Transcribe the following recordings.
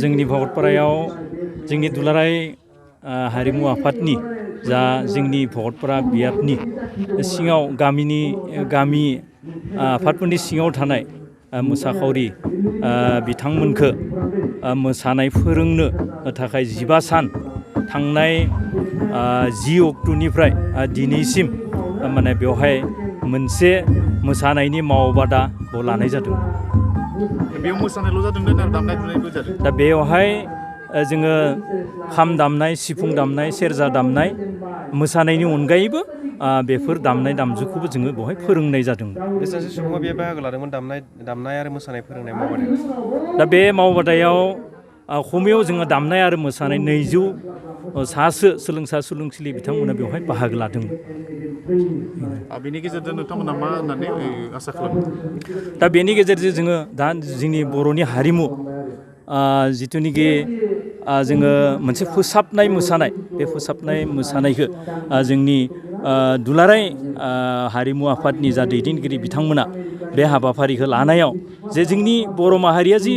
जोंनि भगतपारायाव जोंनि दुलाराय हारिमु आफादनि जा जोंनि भगतपारा बियाबनि सिङाव गामि आफादफोरनि सिङाव थानाय मोसाखावरि बिथांमोनखो मोसानाय फोरोंनो थाखाय 15 सान थांनाय 10 अक्ट'निफ्राय दिनैसिम माने बेवहाय मोनसे मोसानायनि मावबादाखौ लानाय जादों। बेयाव मोसानायल' जादों ना दामनाय दुनायबो जादों? दा बेवहाय जोङो खाम दामनाय, सिफुं दामनाय, सेरजा दामनाय, मोसानायनि अनगायैबो बेफोर दामनाय दामजुखौबो जोङो बेवहाय फोरोंनाय जादों। बेसेसो सुबुङा बे बाहागो लादोंमोन दामनाय आरो मोसानाय फोरोंनाय मावबादायाव? दा बे मावबादायाव खमैयाव जोङो दामनाय आरो मोसानाय 200 सासो सोलोंसा सोलोंसालि बिथांमोना बेवहाय बाहागो लादोंमोन। बेनि गेजेरजों नोंथांमोना मा होननानै आसा खालामो? दा बेनि गेजेरजों जोङो दा जोंनि बर'नि हारिमु जिथुनिखि जोङो मोनसे फोसाबनाय मोसानाय, बे फोसाबनाय मोसानायखौ जोंनि दुलाराय हारिमु आफादनि जा दैदेनगिरि बिथांमोना बे हाबाफारिखौ लानायाव जे जोंनि बर' माहारिया जि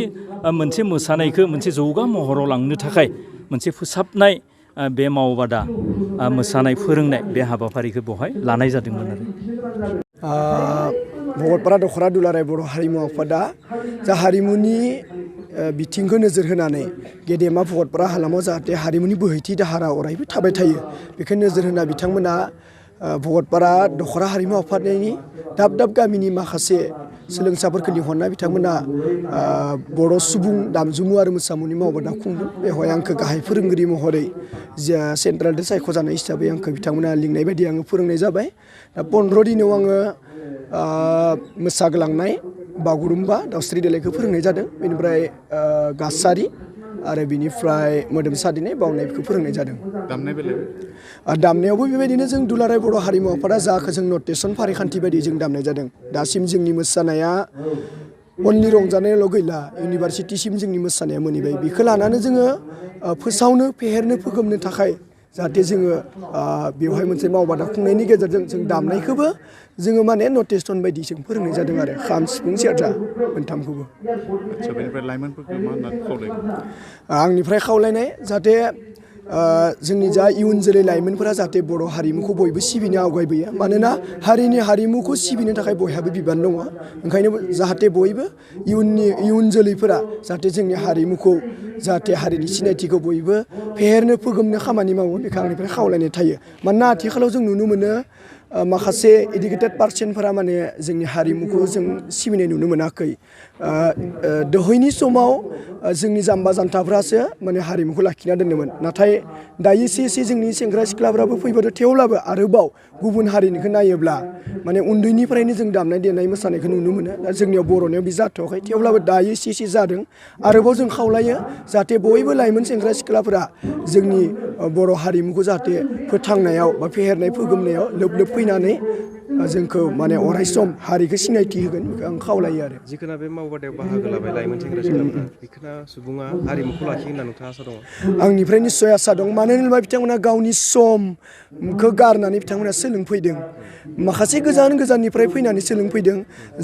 मोनसे मोसानायखौ मोनसे जौगा महराव लांनो थाखाय मोनसे फोसाबनाय बे मावबादा मोसानाय फोरोंनाय बे हाबाफारिखौ बेवहाय लानाय जादोंमोन आरो। भगतपारा दख'रा दुलाराय बर' हारिमु आफादा जा हारिमुनि बिथिंखौ नोजोर होनानै गेदेमा भगतपारा हालामाव जाहाथे हारिमुनि बोहैथि दाहारा अरायबो थाबाय थायो, बेखौ नोजोर होना बिथांमोना भगतपारा दख'रा हारिमु आफादनि दाब दाब गामिनि माखासे सोलोंसाफोरखौ लिंहरना बिथांमोना बर' सुबुं दामजुमु आरो मोसामुनि मावबादा खुंदों। बेवहाय आंखौ गाहाय फोरोंगिरि महरै सेन्ट्रेलजों सायख'जानाय हिसाबै आंखौ बिथांमोना लिंनाय बायदि आङो फोरोंनाय जाबाय। दा 15 दिनाव आङो मोसाग्लांनाय बागुरुम्बा दावस्रि देलायखौ फोरोंनाय जादों। बेनिफ्राय गासारि आरो बिनिफ्राय मोदोमसादिनाय बावनायखौ फोरोंनाय जादों। दामनाय बेलायाव? दामनायावबो बेबायदिनो जों दुलाराय बर' हारिमु आफादा जाखौ जों नटेसन फारिखान्थि बायदि जों दामनाय जादों। दासिम जोंनि मोसानाया अनलि रंजानायल' गैला, इउनिभारसिटिसिम जोंनि मोसानाया मोनहैबाय। बेखौ लानानै जोङो फोसावनो फेहेरनो फोगोमनो थाखाय जाहाथे जोङो बेवहाय मोनसे मावबादा खुंनायनि गेजेरजों जों दामनायखौबो जोङो माने नटेसन बायदि जों फोरोंनाय जादों आरो खाम, सिफुं, सेरजा मोनथामखौबो। आदसा, बेनिफ्राय लाइमोनफोरखौ मा होनना खावलायो? आंनिफ्राय खावलायनाय जाहाथे जोंनि जा इयुन जोलै लाइमोनफोरा जाहाथे बर' हारिमुखौ बयबो सिबिनो आवगायबोयो। मानोना हारिनि हारिमुखौ सिबिनो थाखाय बयहाबो बिबान दङ। ओंखायनो जाहाथे बयबो इयुन जोलैफोरा जाहाथे जोंनि हारिमुखौ जाहाथे हारिनि सिनायथिखौ बयबो फेहेरनो फोगोमनो खामानि मावो, बेखौ आंनिफ्राय खावलायनाय थायो। मानोना आथिखालाव जों नुनो मोनो माखासे इडुकेटेड पार्सनफोरा माने जोंनि हारिमुखौ जों सिबिनाय नुनो मोनाखै। दहायनि समाव जोंनि जाम्बा जान्थाफ्रासो माने हारिमुखौ लाखिना दोन्दोंमोन। नाथाय दायो एसे एसे जोंनि सेंग्रा सिख्लाफ्राबो फैबाय, थेवब्लाबो आरोबाव गुबुन हारिनिखौ नायोब्ला माने उन्दैनिफ्रायनो जों दामनाय देनाय मोसानायखौ नुनो मोनो। दा जोंनियाव बर'नियाव बे जाथ'वाखै, थेवब्लाबो दायो एसे एसे जादों। आरोबाव जों खावलायो जाहाथे बयबो लाइमोन सेंग्रा सिख्लाफोरा जोंनि बर' हारिमुखौ जाहाथे फोथांनायाव बा फेहेरनाय फोगोमनायाव लोब लोब फैनानै जोंखौ माने अरायसम हारिखौ सिनायथि होगोन, बेखौ आं खावलायो आरो। जिखुनु बे मावबादायाव बाहागो लाबाय लाइमोन सेंग्रा सिख्लाफोरा, बेखौनो सुबुङा हारिमुखौ लाखिगोन होनना नोंथाङा आसा दङ? आंनिफ्राय निस्सय आसा दं। मानो होनोबा बिथांमोना गावनि समखौ गारनानै बिथांमोना सोलोंफैदों। माखासे गोजान गोजाननिफ्राय फैनानै सोलोंफैदों।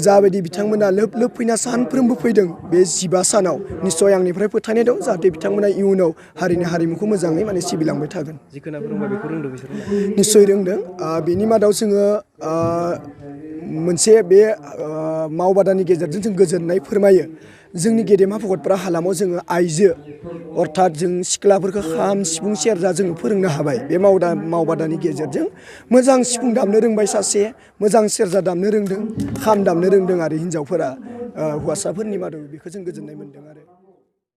जाबायदि बिथांमोना लोब लोब फैना सानफ्रोमबो फैदों बे 15 सानाव, निस्सय आंनिफ्राय फोथायनाय दं जाहाथे बिथांमोना इयुनाव हारिनि हारिमुखौ मोजाङै माने सिबिलांबाय थागोन। जिखुनु फोरोंबाय बेखौ रोंदों बिसोरो? निस्सय रोंदों। बेनि मादाव जोङो मोनसे बे मावबादानि गेजेरजों जों गोजोननाय फोरमायो। जोंनि गेदेमा भगतपारा हालामाव जोङो आइजो अर्थात जों सिख्लाफोरखौ खाम, सिफुं, सेरजा जों फोरोंनो हाबाय। बे मावबादानि गेजेरजों मोजां सिफुं दामनो रोंबाय सासे, मोजां सेरजा दामनो रोंदों, खाम दामनो रोंदों आरो हिन्जावफोरा हौवासाफोरनि मादाव बेखौ जों गोजोननाय मोन्दों आरो।